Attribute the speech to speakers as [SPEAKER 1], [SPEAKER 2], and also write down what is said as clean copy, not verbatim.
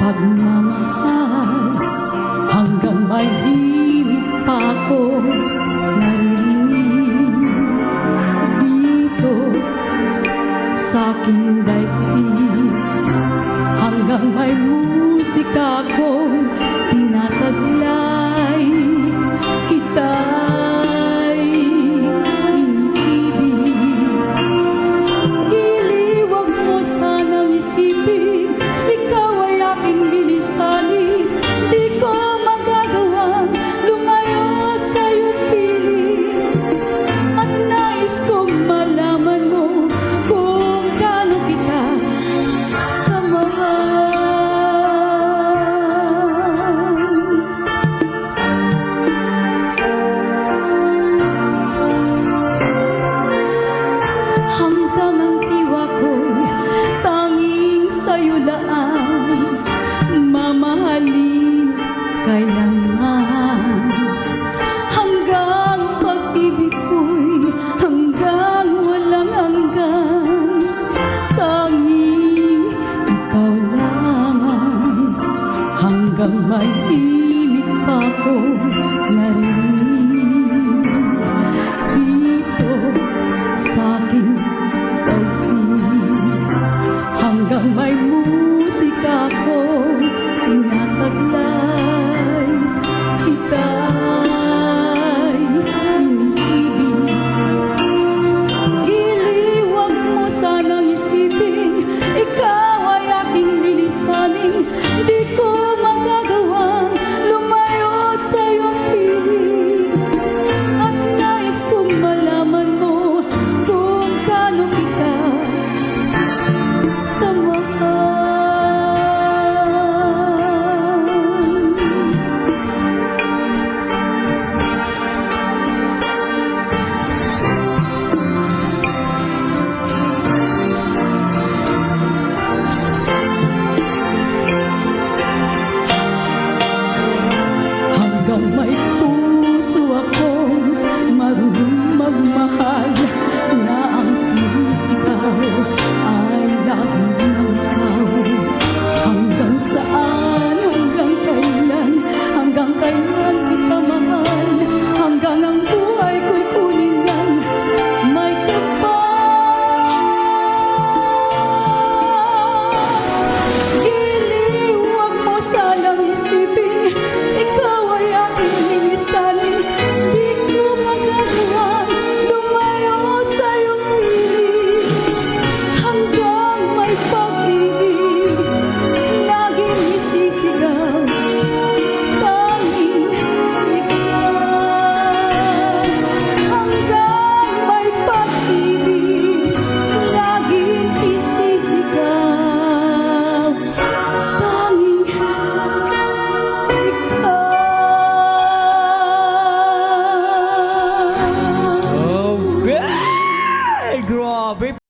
[SPEAKER 1] pagmamahal, hanggang may himig pa ako naririnig dito sa aking daigdig, hanggang may musika akong tinataglay, kita'y iniibig. Giliwag mo sanang isipin, ikaw ay aking lilisanin. Di ko magagawang lumayo sa iyong piling, at nais kong malaman mo kung gaano kita kamahal. Hanggang ang diwa ko'y tanging sa'yo laan, mamahalin kailanman. Hanggang pag-ibig ko'y hanggang walang hanggan, tanging ikaw lamang. Hanggang may himig pa ako naririnig dito sa aking daigdig, hanggang may